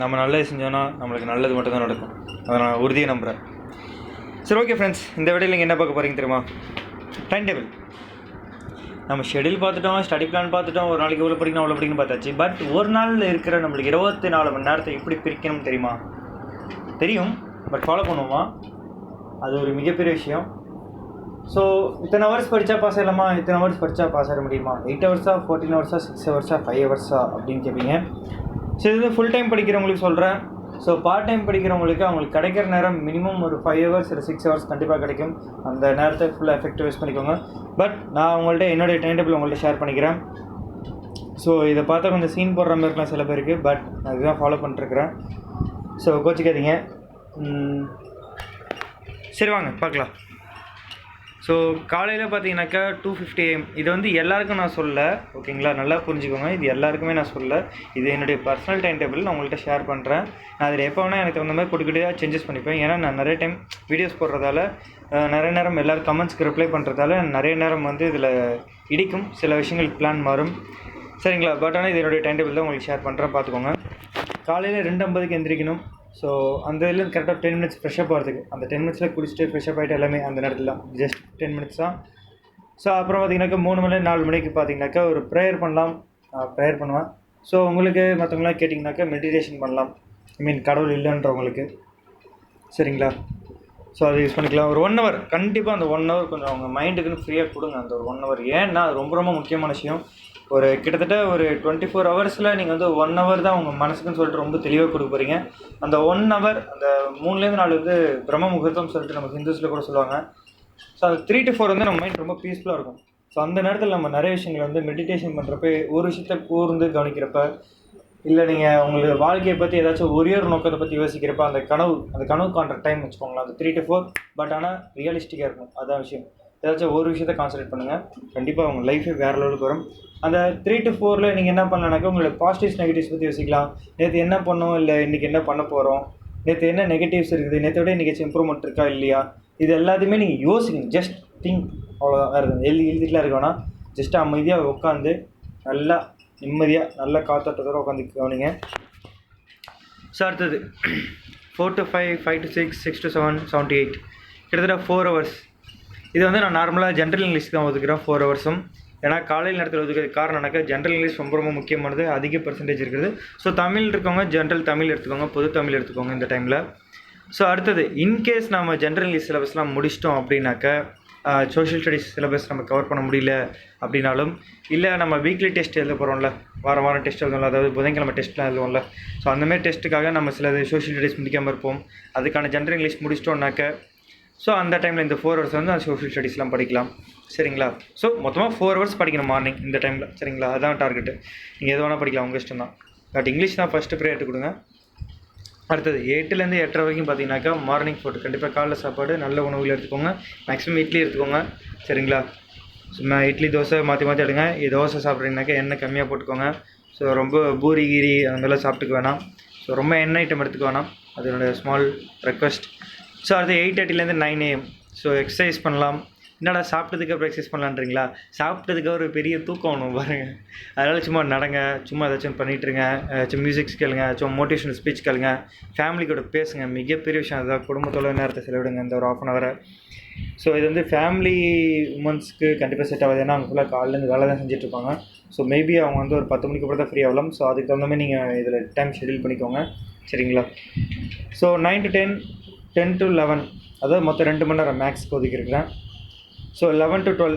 நம்ம நல்லது செஞ்சோன்னா நம்மளுக்கு நல்லது மட்டும்தான் நடக்கும். அதை நான் உறுதியை நம்புகிறேன். சரி, ஓகே ஃப்ரெண்ட்ஸ், இந்த வீடியோவில் நீங்கள் என்ன பார்க்க போகிறீங்க தெரியுமா? Time table. நம்ம ஷெடியூல் பார்த்துட்டோம், ஸ்டடி பிளான் பார்த்துட்டோம், ஒரு நாளைக்கு எவ்வளோ படிக்கணும் அவ்வளோ படிக்கணும் பார்த்தாச்சு. பட் ஒரு நாளில் இருக்கிற நம்மளுக்கு 24 மணி நேரத்தை எப்படி பிரிக்கணும் தெரியுமா? தெரியும், பட் ஃபாலோ பண்ணுவோமா? அது ஒரு மிகப்பெரிய விஷயம். ஸோ இத்தனை ஹவர்ஸ் படித்தா பாஸ் ஆகலாமா, இத்தனை ஹவர்ஸ் படித்தா பாஸ் ஆக முடியுமா, 8 ஹவர்ஸா, 14 ஹவர்ஸா, 6 ஹவர்ஸா, 5 ஹவர்ஸா அப்படின்னு கேட்பீங்க. ஸோ இது ஃபுல் டைம் படிக்கிறவங்களுக்கு சொல்கிறேன். ஸோ பார்ட் டைம் படிக்கிறவங்களுக்கு அவங்களுக்கு கிடைக்கிற நேரம் மினிமம் ஒரு 5 ஹவர்ஸ் இல்லை 6 ஹவர்ஸ் கண்டிப்பாக கிடைக்கும். அந்த நேரத்தை ஃபுல்லாக எஃபெக்டிவ் யூஸ் பண்ணிக்கோங்க. பட் நான் உங்கள்கிட்ட என்னுடைய டைம் டேபிள் உங்கள்கிட்ட ஷேர் பண்ணிக்கிறேன். ஸோ இதை பார்த்தா கொஞ்சம் சீன் போடுற மாதிரி இருக்கலாம் சில பேருக்கு, பட் நான் இதுதான் ஃபாலோ பண்ணிட்டுருக்கிறேன். ஸோ கோச்சிக்காதீங்க. சரி, வாங்க பார்க்கலாம். ஸோ காலையில் பார்த்தீங்கன்னாக்கா 2:50 AM. இது வந்து எல்லாருக்கும் நான் சொல்ல, ஓகேங்களா? நல்லா புரிஞ்சுக்கோங்க, இது எல்லாருக்குமே நான் சொல்ல. இது என்னுடைய பர்சனல் டைம் டேபிள், நான் உங்கள்கிட்ட ஷேர் பண்ணுறேன். நான் அதில் எப்போ வேணால் எனக்கு தகுந்த மாதிரி கொடுக்கிட்டே சேஞ்சஸ் பண்ணிப்பேன். ஏன்னா நான் நிறைய டைம் வீடியோஸ் போடுறதால, நிறைய நேரம் எல்லோரும் கமெண்ட்ஸ்க்கு ரிப்ளை பண்ணுறதால நிறைய நேரம் வந்து இதில் இடிக்கும், சில விஷயங்களுக்கு பிளான் மாறும், சரிங்களா? பட் ஆனால் இது என்னுடைய டைம் டேபிள் தான் உங்களுக்கு ஷேர் பண்ணுறேன், பார்த்துக்கோங்க. காலையில் 2:50க்கு எந்திரிக்கணும். ஸோ அந்த இதுலேருந்து கரெக்டாக 10 மினிட்ஸ் ஃப்ரெஷ்ஷப் ஆகிறதுக்கு, அந்த 10 மினிட்ஸில் குடிச்சிட்டு ஃப்ரெஷ்ஷப் ஆகிட்டு எல்லாமே அந்த நேரத்தில் தான், ஜஸ்ட் 10 மினிட்ஸ் தான். ஸோ அப்புறம் பார்த்திங்கனாக்கா 3 மணி 4 மணிக்கு பார்த்திங்கனாக்கா ஒரு ப்ரேயர் பண்ணலாம். ப்ரேயர் பண்ணுவேன். ஸோ உங்களுக்கு மற்றவங்களாம் கேட்டிங்கனாக்கா மெடிடேஷன் பண்ணலாம். கடவுள் இல்லைன்றவங்களுக்கு, சரிங்களா? ஸோ அதை யூஸ் பண்ணிக்கலாம். ஒரு 1 ஹவர் கண்டிப்பாக, அந்த 1 ஹவர் கொஞ்சம் அவங்க மைண்டுக்குன்னு ஃப்ரீயாக கொடுங்க. அந்த ஒரு 1 ஹவர், ஏன்னா அது ரொம்ப ரொம்ப முக்கியமான விஷயம். ஒரு கிட்டத்தட்ட ஒரு 24 ஹவர்ஸில் நீங்கள் வந்து 1 ஹவர் தான் உங்கள் மனசுக்குன்னு சொல்லிட்டு ரொம்ப தெளிவாக கொடுக்க போகிறீங்க. அந்த 1 ஹவர், அந்த 3லேருந்து 4 வந்து பிரம்ம முகூர்த்தம் சொல்லிட்டு நம்ம ஹிந்துஸில் கூட சொல்லுவாங்க. ஸோ அது 3 to 4 வந்து நம்ம மைண்ட் ரொம்ப பீஸ்ஃபுல்லாக இருக்கும். ஸோ அந்த நேரத்தில் நம்ம நிறைய விஷயங்கள் வந்து மெடிடேஷன் பண்ணுறப்ப, ஒரு விஷயத்தை கூர்ந்து கவனிக்கிறப்ப, இல்லை நீங்கள் உங்களுக்கு வாழ்க்கையை பற்றி ஏதாச்சும் ஒரே ஒரு நோக்கத்தை பற்றி யோசிக்கிறப்ப, அந்த கனவு காண்ற டைம் வச்சுக்கோங்களேன், அந்த 3 to 4. பட் ஆனால் ரியலிஸ்டிக்காக இருக்கும், அதான் விஷயம். ஏதாச்சும் ஒரு விஷயத்தை கான்சன்ட்ரேட் பண்ணுங்கள், கண்டிப்பாக உங்கள் லைஃபே வேறு லெவலுக்கு வரும். அந்த 3 to 4ல் நீங்கள் என்ன பண்ணலான்னாக்கா, உங்களோட பாசிட்டிவ்ஸ் நெகட்டிவ்ஸ் பற்றி யோசிக்கலாம். நேற்று என்ன பண்ணோம், இல்லை இன்றைக்கி என்ன பண்ண போகிறோம், நேற்று என்ன நெகட்டிவ்ஸ் இருக்குது, நேற்றை விட இன்றைக்கி இம்ப்ரூவ்மெண்ட் இருக்கா இல்லையா, இது எல்லாத்தையுமே நீங்கள் யோசிங்க. ஜஸ்ட் திங்க், அவ்வளோதான். வேறு எழுதிட்டுலாம் இருக்க வேணாம். ஜஸ்ட்டு அமைதியாக உட்காந்து நல்லா நிம்மதியாக நல்ல காத்தோட்டத்தோடு உட்காந்து கவனிங்க. ஸோ அடுத்தது 4 to 5, 5 to 6, 6 to 7, 7 to 8, கிட்டத்தட்ட 4 ஹவர்ஸ். இது வந்து நான் நார்மலாக ஜென்ரல் இங்கிலீஷ் தான் ஒதுக்குறேன் 4 ஹவர்ஸும். ஏன்னா காலையில் நேரத்தில் ஒதுக்குறது காரணம்னாக்கா, ஜென்ரல் இங்கிலீஷ் ரொம்ப ரொம்ப முக்கியமானது, அதிக பர்சன்டேஜ் இருக்குது. ஸோ தமிழ் இருக்கவங்க ஜென்ரல் தமிழ் எடுத்துக்கோங்க, பொது தமிழ் எடுத்துக்கோங்க இந்த டைமில். ஸோ அடுத்தது, இன்கேஸ் நம்ம ஜென்ரல் இங்கிலீஷ் சிலபஸ்லாம் முடிச்சிட்டோம் அப்படின்னாக்கா, சோஷியல் ஸ்டடீஸ் சிலபஸ் நம்ம கவர் பண்ண முடியல அப்படின்னாலும், இல்லை நம்ம வீக்லி டெஸ்ட் எழுத போகிறோம்ல, வாரம் டெஸ்ட் எழுதுவோம்ல, அதாவது புதன்கிழமை டெஸ்ட்லாம் எழுதுவோம்ல, ஸோ அந்தமாதிரி டெஸ்ட்டுக்காக நம்ம சில சோஷியல் ஸ்டடீஸ் முடிக்காமல் இருப்போம். அதுக்கான ஜென்ரல் இங்கிலீஷ் முடிச்சிட்டோம்னாக்க, ஸோ அந்த டைமில் இந்த 4 ஹவர்ஸ் வந்து அந்த சோஷியல் ஸ்டடீஸ்லாம் படிக்கலாம், சரிங்களா? ஸோ மொத்தமாக 4 ஹவர்ஸ் படிக்கணும் மார்னிங் இந்த டைமில், சரிங்களா? அதுதான் டார்கெட்டு. நீங்கள் எது வேணால் படிக்கலாம், உங்கள் இஷ்டம் தான். பட் இங்கிலீஷ் தான் ஃபஸ்ட்டு ப்ரையாரிட்டி கொடுங்க. அடுத்தது 8லேருந்து 8:30 வரைக்கும் பார்த்தீங்கன்னாக்கா மார்னிங் ஃபுட், கண்டிப்பாக காலைல சாப்பாடு நல்ல உணவுகள் எடுத்துக்கோங்க. மேக்ஸிமம் இட்லி எடுத்துக்கோங்க, சரிங்களா? சும்மா இட்லி தோசை மாற்றி எடுங்க. தோசை சாப்பிட்றீங்கனாக்கா எண்ணெய் கம்மியாக போட்டுக்கோங்க. ஸோ ரொம்ப பூரி கீரி அந்த மாதிரிலாம் சாப்பிட்டுக்க வேணாம். ஸோ ரொம்ப எண்ணெய் ஐட்டம் எடுத்துக்க வேணாம், அது என்னோடய ஸ்மால் ரெக்வஸ்ட். ஸோ அடுத்து 8:30லேருந்து 9 AM. ஸோ எக்ஸசைஸ் பண்ணலாம். என்னடா சாப்பிட்டதுக்கப்புறம் எக்ஸசைஸ் பண்ணலான்றீங்களா? சாப்பிட்டதுக்கு ஒரு பெரிய தூக்கம் ஒன்று பாருங்கள். அதனால் சும்மா நடங்க, சும்மா ஏதாச்சும் பண்ணிகிட்ருங்க, ஏதாச்சும் மியூசிக்ஸ் கேளுங்க, சும்மா மோட்டிவேஷனல் ஸ்பீச் கேளுங்க, ஃபேமிலி கூட பேசுங்க. மிகப்பெரிய விஷயம் அதுதான், குடும்பத்தோட நேரத்தை செலவிடுங்க இந்த ஒரு 1/2 hour. ஸோ இது வந்து ஃபேமிலி உமன்ஸ்க்கு கண்டிப்பாக செட் ஆகாது. ஏன்னா அவங்க ஃபுல்லாக காலையிலேருந்து வேலை தான் செஞ்சுட்ருப்பாங்க. ஸோ மேபி அவங்க வந்து ஒரு 10 மணிக்கு அப்புறம் தான் ஃப்ரீ ஆகலாம். ஸோ அதுக்கு தகுந்த மாதிரி நீங்கள் இதில் டைம் ஷெட்யூல் பண்ணிக்கோங்க, சரிங்களா? ஸோ 9 to 10, 10 to 11, அதாவது மொத்தம் 2 மணி நேரம் மேக்ஸ்க்கு ஒதுக்கியிருக்கிறேன். So 11 to 12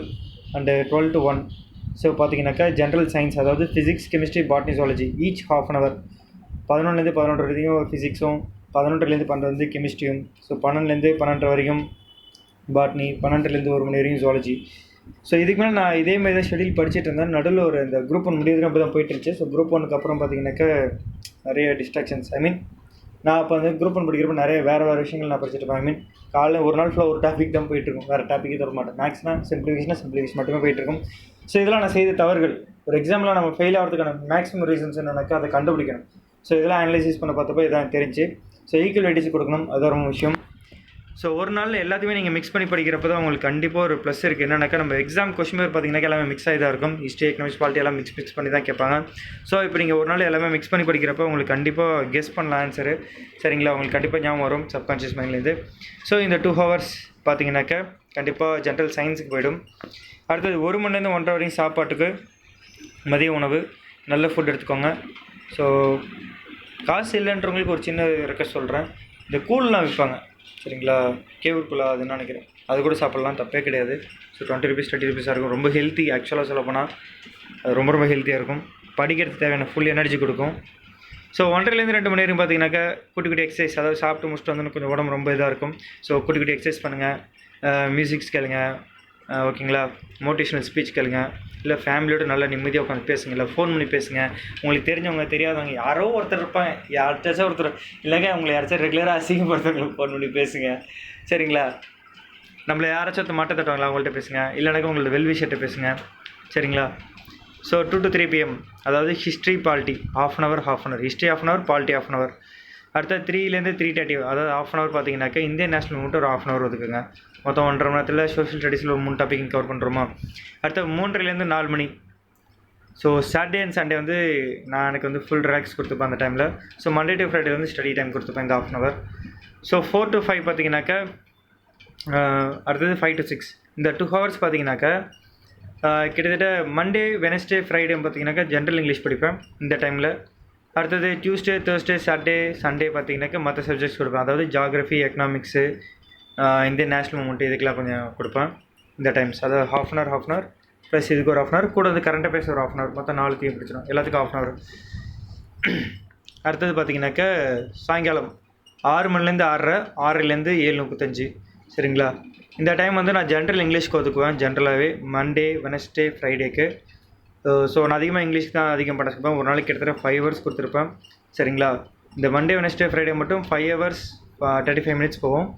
and 12 to 1. So பார்த்தீங்கன்னாக்கா ஜென்ரல் சயின்ஸ், அதாவது physics, chemistry, botany, zoology, each ½ hour. 11லேருந்து 11 வரைக்கும் ஃபிசிக்ஸும், 11லேருந்து 12 வந்து கெமிஸ்ட்ரியும், ஸோ 12லேருந்து 12 வரைக்கும் பாட்னி, 12லேருந்து 1 மணி வரைக்கும் ஜுவாலஜி. ஸோ இதுக்கு மேலே நான் இதே மாதிரி தான் ஷெட்யூல் படிச்சுட்டு இருந்தேன். நடுவில் ஒரு இந்த குரூப் 1 முடிவுக்கு அப்படி தான் போயிட்டுருச்சு. ஸோ குரூப் 1க்கு அப்புறம் பார்த்தீங்கன்னாக்கா நிறைய டிஸ்ட்ராக்ஷன்ஸ். நான் அப்போ வந்து குரூப் 1 படிக்கிறப்ப நிறைய வேறு விஷயங்கள் நான் படிச்சுட்டு இருப்பேன். காலைல ஒரு நாள் ஃபுல்லாக ஒரு டாபிக் தான் போயிட்டுருக்கும், வேறு டாப்பிக்கே தர மாட்டேன். மேக்ஸ்னால் சிம்பிளிஃபிகேஷன் மட்டுமே போயிட்டுருக்கும். ஸோ இதெல்லாம் நான் செய்த தவறுகள். ஒரு எக்ஸாமில் நம்ம ஃபெயில் ஆகிறதுக்கான மேக்ஸிமம் ரீசன்ஸ் என்னன்னாக்கா அதை கண்டுபிடிக்கணும். ஸோ இதெல்லாம் அனலைசிஸ் பண்ண பார்த்தப்போ இதான் தெரிஞ்சு. ஸோ ஈக்குவல் வெயிட்டேஜ் கொடுக்கணும், அது ரொம்ப விஷயம். ஸோ ஒரு நாளில் எல்லாத்தையுமே நீங்கள் மிக்ஸ் பண்ணி படிக்கிறப்ப தான் உங்களுக்கு கண்டிப்பாக ஒரு ப்ளஸ் இருக்குது. என்னன்னாக்கா நம்ம எக்ஸாம் கொஸ்டின் பேப்பர் பார்த்தீங்கன்னா எல்லாமே மிக்ஸ் ஆகி தான் இருக்கும். ஹிஸ்ட்ரி, எக்கனாமிக்ஸ், பாலிட்டி எல்லாம் மிக்ஸ் பண்ணி தான் கேட்பாங்க. ஸோ இப்போ நீங்கள் ஒரு நாள் எல்லாமே மிக்ஸ் பண்ணி படிக்கிறப்ப உங்களுக்கு கண்டிப்பாக கெஸ் பண்ணலாம் ஆன்சரு. சரிங்களா? உங்களுக்கு கண்டிப்பாக ஞாபகம் வரும் சப்கான்ஷியஸ் மைண்ட்லேருந்து. ஸோ இந்த 2 ஹவர்ஸ் பார்த்தீங்கன்னாக்கா கண்டிப்பாக ஜென்ரல் சயின்ஸுக்கு போய்டும். அடுத்தது 1 மணிலேருந்து 1:30 வரைக்கும் சாப்பாட்டுக்கு மதிய உணவு நல்ல ஃபுட் எடுத்துக்கோங்க. ஸோ காசு இல்லைன்றவங்களுக்கு ஒரு சின்ன ரெக்வஸ்ட் சொல்கிறேன். இந்த கூழ்லாம் விற்பாங்க சரிங்களா? கேவுக்குள்ளா அதுன்னு நினைக்கிறேன், அது கூட சாப்பிட்லாம், தப்பே கிடையாது. ஸோ 20 rupees 30 rupees இருக்கும். ரொம்ப ஹெல்த்தி ஆக்சுவலாக சொல்ல போனால் அது ரொம்ப ரொம்ப ஹெல்த்தியாக இருக்கும். படிக்கிறதுக்கு தேவையான ஃபுல் எனர்ஜி கொடுக்கும். ஸோ 1:30லேருந்து 2 மணி நேரம் பார்த்தீங்கன்னாக்கா குட்டி குட்டி எக்ஸசைஸ், அதாவது சாப்பிட்டு முடிச்சுட்டு வந்து கொஞ்சம் உடம்பு ரொம்ப இதாக இருக்கும். ஸோ குட்டி குட்டி எக்ஸசைஸ் பண்ணுங்கள், மியூசிக்ஸ் கேளுங்க, ஓகேங்களா? மோட்டிவேஷனல் ஸ்பீச் கேளுங்க, இல்லை ஃபேமிலியோட நல்லா நிம்மதியாக உட்காந்து பேசுங்க, இல்லை ஃபோன் பண்ணி பேசுங்க. உங்களுக்கு தெரிஞ்சவங்க தெரியாதவங்க யாரோ ஒருத்தர் இருப்பாங்க, யார்கிட்டாச்சும் ஒருத்தர் இல்லைங்க உங்களை யாராச்சும் ரெகுலராக அசிங்கப்படுத்துறவங்களுக்கு ஃபோன் பண்ணி பேசுங்க. சரிங்களா? நம்மளை யாராச்சும் ஒருத்தர் மட்டை தட்டுவாங்களா அவங்கள்ட்ட பேசுங்க, இல்லைனாக்கா உங்களோட வெல்விஷர்கிட்ட பேசுங்க. சரிங்களா? ஸோ 2 to 3 PM அதாவது history polity ½ hour history ½ hour, polity ½ hour. அடுத்த 3லேருந்து 3:30 அதாவது ½ hour பார்த்தீங்கன்னாக்கா இந்தியன் நேஷனல் மூமெண்ட் ஒரு ½ hour ஒதுக்குங்க. மொத்தம் 1.5 மணி நேரத்தில் சோஷியல் ஸ்டடீஸில் ஒரு 3 டாபிக் கவர் பண்ணுறோமா. அடுத்த 3:30லேருந்து 4 மணி. ஸோ சாட்டர்டே அண்ட் சண்டே வந்து எனக்கு வந்து ஃபுல் ரிலாக்ஸ் கொடுத்துப்பேன் அந்த டைமில். ஸோ மண்டே டு ஃப்ரைடே வந்து ஸ்டடி டைம் கொடுத்துப்பேன் இந்த ½ hour. ஸோ 4 to 5 பார்த்தீங்கன்னாக்கா அடுத்தது 5 to 6 இந்த 2 hours பார்த்தீங்கன்னாக்கா கிட்டத்தட்ட மண்டே, வெனஸ்டே, ஃப்ரைடே பார்த்தீங்கன்னாக்கா ஜென்ரல் இங்கிலீஷ் படிப்பேன் இந்த டைமில். அடுத்தது டியூஸ்டே, தேர்ஸ்டே, சாட்டர்டே, சண்டே பார்த்தீங்கன்னாக்கா மற்ற சப்ஜெக்ட்ஸ் கொடுப்பேன். அதாவது geography, economics, Indian national moment இதுக்கெலாம் கொஞ்சம் கொடுப்பேன் இந்த டைம்ஸ். அதாவது ½ hour ப்ளஸ் இதுக்கு ஒரு ½ hour கூட வந்து கரண்ட் அஃபேர்ஸ் ஒரு ½ hour, மொத்தம் 4 பிடிச்சிடும், எல்லாத்துக்கும் ½ hour. அடுத்தது பார்த்தீங்கன்னாக்கா சாயங்காலம் 6 மணிலேருந்து 6:30, 6லேருந்து 7:35. சரிங்களா? இந்த டைம் வந்து நான் ஜென்ரல் இங்கிலீஷ்க்கு ஒதுக்குவேன். ஜென்ரலாகவே மண்டே, வெனஸ்டே, ஃப்ரைடேக்கு. ஸோ நான் அதிகமாக இங்கிலீஷ் தான் அதிகம் படிச்சிருப்பேன். ஒரு நாளைக்கு கிட்டத்தட்ட 5 hours கொடுத்துருப்பேன். சரிங்களா? இந்த மண்டே, வெனஸ்டே, ஃப்ரைடே மட்டும் 5 hours 35 minutes போகும்.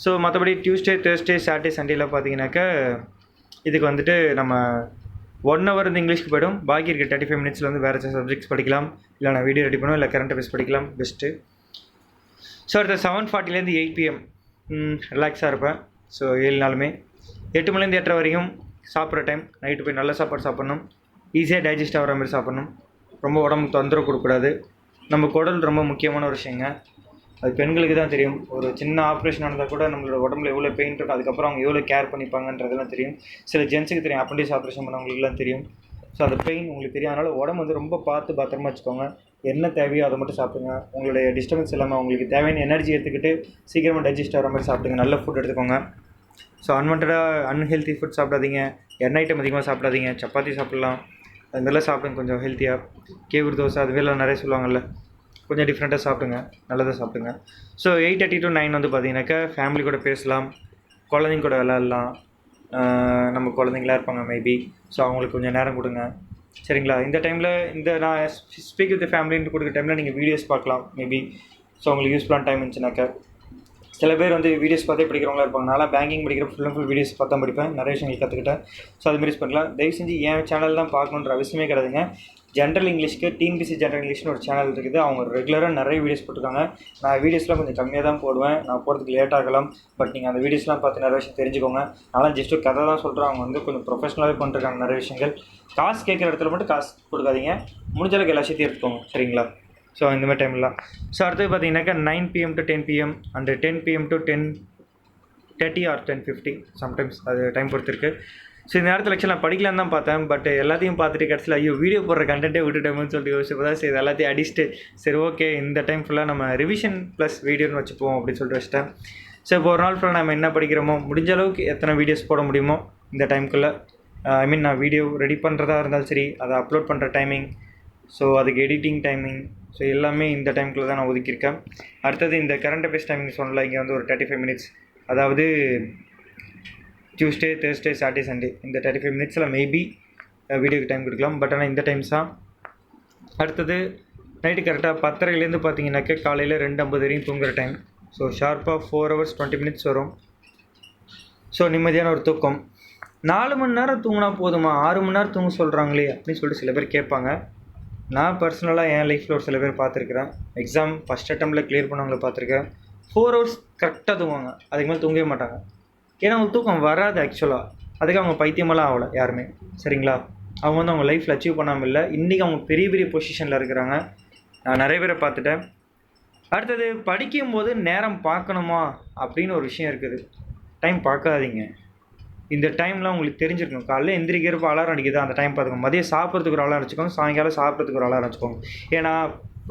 ஸோ மற்றபடி டியூஸ்டே, தேர்ஸ்டே, சாட்டர்டே, சண்டேலாம் பார்த்தீங்கன்னாக்கா இதுக்கு வந்துட்டு நம்ம 1 hour வந்து இங்கிலீஷ்க்கு போய்டும். பாக்கி இருக்க 35 minutesல வந்து வேறு சப்ஜெக்ட்ஸ் படிக்கலாம், இல்லை நான் வீடியோ ரெடி பண்ணுவேன், இல்லை கரண்ட் அஃபேர்ஸ் படிக்கலாம், பெஸ்ட்டு. ஸோ அடுத்த 7:40லேருந்து 8 PM ரிலாக்ஸாக இருப்பேன். ஸோ 7 நாளுமே 8 மணிலேருந்து 8:30 வரைக்கும் சாப்பிட்ற டைம். நைட்டு போய் நல்ல சாப்பாடு சாப்பிட்ணும், ஈஸியாக டைஜஸ்ட் ஆகிற மாதிரி சாப்பிட்ணும், ரொம்ப உடம்புக்கு தொந்தரவு கொடுக்கக்கூடாது. நம்ம குடல் ரொம்ப முக்கியமான ஒரு விஷயங்க. அது பெண்களுக்கு தான் தெரியும். ஒரு சின்ன ஆப்ரேஷன் நடந்தால் கூட நம்மளோட உடம்புல எவ்வளோ பெயின் இருக்கும், அதுக்கப்புறம் அவங்க எவ்வளோ கேர் பண்ணிப்பாங்கன்றதெல்லாம் தெரியும். சில ஜென்ஸுக்கு தெரியும், அப்பெண்டிஸ் ஆப்ரேஷன் பண்ணவங்களுக்குலாம் தெரியும். ஸோ அந்த பெயின் உங்களுக்கு தெரியும். அதனால் உடம்பு வந்து ரொம்ப பார்த்து பத்திரமா வச்சுக்கோங்க. என்ன தேவையோ அதை மட்டும் சாப்பிடுங்க. உங்களுடைய டிஸ்டர்பன்ஸ் இல்லாமல் உங்களுக்கு தேவையான எனர்ஜி எடுத்துக்கிட்டு சீக்கிரமாக டைஜஸ்ட் ஆகிற மாதிரி சாப்பிடுங்க. நல்ல ஃபுட் எடுத்துக்கோங்க. ஸோ அன்ஹெல்த்தி ஃபுட் சாப்பிடாதீங்க, எண்ணெய் ஐட்டம் அதிகமாக சாப்பிடாதீங்க. சப்பாத்தி சாப்பிட்லாம், அது மாதிரிலாம் சாப்பிடுங்க கொஞ்சம் ஹெல்த்தியாக. கேவுர் தோசை அது மாதிரிலாம் நிறைய சொல்லுவாங்கள்ல, கொஞ்சம் டிஃப்ரெண்ட்டாக சாப்பிடுங்க, நல்லதாக சாப்பிடுங்க. ஸோ 8:30 to 9 வந்து பார்த்தீங்கன்னாக்கா ஃபேமிலி கூட பேசலாம், குழந்தைங்க கூட விளையாடலாம். நம்ம குழந்தைங்களாம் இருப்பாங்க மேபி, ஸோ அவங்களுக்கு கொஞ்சம் நேரம் கொடுங்க. சரிங்களா? இந்த டைமில் இந்த நான் ஸ்பீக் வித் ஃபேமிலின்னு கொடுக்குற டைமில் நீங்கள் வீடியோஸ் பார்க்கலாம் மேபி. ஸோ உங்களுக்கு யூஸ்ஃபுல்லான டைம் இருந்துச்சுனாக்கா. சில பேர் வந்து வீடியோஸ் பார்த்தே படிக்கிறவங்களா இருப்பாங்க. நான்லாம் பேங்கிங் படிக்கிற ஃபுல் வீடியோஸ் பார்த்தா படிப்பேன், நிறைய விஷயங்கள் கற்றுக்கிட்டேன். ஸோ அதுமாரி யூஸ் பண்ணலாம். தயவு செஞ்சு என் சேனல் தான் பார்க்கணுன்ற அவசியமே கிடையாதுங்க. ஜென்ரல் இங்கிலீஷ்க்கு டிஎன்பிஎஸ்சி ஜென்ரல் இங்கிலீஷ்னு ஒரு சேனல் இருக்குது. அவங்க ரெகுலராக நிறைய வீடியோஸ் போட்டிருக்காங்க. நான் வீடியோஸ்லாம் கொஞ்சம் கம்மியாக தான் போடுவேன், நான் போகிறதுக்கு லேட் ஆகலாம். பட் நீங்கள் அந்த வீடியோஸ்லாம் பார்த்து நிறைய விஷயம் தெரிஞ்சுக்கோங்க. நான்லாம் ஜஸ்ட்டு கதை தான் சொல்கிறேன். அவங்க வந்து கொஞ்சம் ப்ரொஃபஷனலாகவே பண்ணிருக்காங்க நிறைய விஷயங்கள். காசு கேட்குற இடத்துல மட்டும் காசு கொடுக்காதீங்க, முடிஞ்சளவுக்கு எல்லா விஷயத்தையும் எடுத்துக்கோங்க. சரிங்களா? ஸோ இந்த மாதிரி டைம்லாம். ஸோ அடுத்தது பார்த்தீங்கன்னாக்கா 9 PM to 10 PM and 10 PM to 10:30 or 10:50 sometimes, அது டைம் பொறுத்து இருக்குது. ஸோ இந்த நேரத்தில் ஆக்சுவலாக நான் படிக்கலான்னு தான் பார்த்தேன். பட் எல்லாத்தையும் பார்த்துட்டு கடைசியில் ஐயோ வீடியோ போடுற கண்டென்ட்டே விட்டுட்டோம்னு சொல்லிட்டு யோசிச்சு தான் சரி எல்லாத்தையும் அடிச்சுட்டு சரி ஓகே இந்த டைம் ஃபுல்லாக நம்ம ரிவிஷன் ப்ளஸ் வீடியோன்னு வச்சுப்போம் அப்படின்னு சொல்லிட்டு வச்சுட்டேன். ஸோ இப்போ ஒரு நாள் ஃபுல்லாக நம்ம என்ன படிக்கிறோமோ முடிஞ்ச அளவுக்கு எத்தனை வீடியோஸ் போட முடியுமோ இந்த டைமுக்குள்ளே, நான் வீடியோ ரெடி பண்ணுறதா இருந்தாலும் சரி, அதை அப்லோட் பண்ணுற டைமிங், ஸோ அதுக்கு எடிட்டிங் டைமிங், ஸோ எல்லாமே இந்த டைமுக்குள்ளே தான் நான் ஒதுக்கியிருக்கேன். அடுத்தது இந்த கரண்ட் அஃபேர்ஸ் டைமிங் சொன்னல, இங்கே வந்து ஒரு 35 minutes, அதாவது டியூஸ்டே, தேர்ஸ்டே, சாட்டர்டே, சண்டே இந்த 35 minutesல மேபி வீடியோக்கு டைம் கொடுக்கலாம். பட் ஆனால் இந்த டைம்ஸ் தான். அடுத்தது நைட்டு கரெக்டாக 10:30லேருந்து பார்த்தீங்கன்னாக்கா காலையில் 2:50 வரையும் தூங்குகிற டைம். ஸோ ஷார்ப்பாக 4 hours 20 minutes வரும். ஸோ நிம்மதியான ஒரு தூக்கம். 4 மணி நேரம் தூங்கினா போதுமா, 6 மணி நேரம் தூங்க சொல்கிறாங்களே அப்படின்னு சொல்லிட்டு சில பேர் கேட்பாங்க. நான் பர்சனலாக என் லைஃப்பில் ஒரு சில பேர் பார்த்துருக்குறேன். எக்ஸாம் ஃபஸ்ட் அட்டெம்ப்டில் கிளியர் பண்ணவங்களை பார்த்துருக்கேன். 4 ஹவர்ஸ் கரெக்டாக தூங்குவாங்க, அதுக்கு மேலே தூங்கவே மாட்டாங்க. ஏன்னா அவங்களுக்கு தூக்கம் வராது ஆக்சுவலாக. அதுக்கு அவங்க பைத்தியமெல்லாம் ஆகலை யாருமே, சரிங்களா? அவங்க வந்து அவங்க லைஃப்பில் அச்சீவ் பண்ணாமல் இல்லை, இன்றைக்கி அவங்க பெரிய பெரிய பொசிஷனில் இருக்கிறாங்க. நான் நிறைய பேரை பார்த்துட்டேன். அடுத்தது படிக்கும்போது நேரம் பார்க்கணுமா அப்படின்னு ஒரு விஷயம் இருக்குது. டைம் பார்க்காதீங்க. இந்த டைம்லாம் உங்களுக்கு தெரிஞ்சிருக்கணும். காலையில் எந்திரிக்கிறப்ப அலாரம் அடிக்குது, அந்த டைம் பார்த்துக்கோங்க. மதியம் சாப்பிட்றதுக்கு ஒரு அலாரம் வச்சுக்கோங்க, சாயங்காலம் சாப்பிட்றதுக்கு ஒரு அலாரம் வச்சுக்கோங்க. ஏன்னா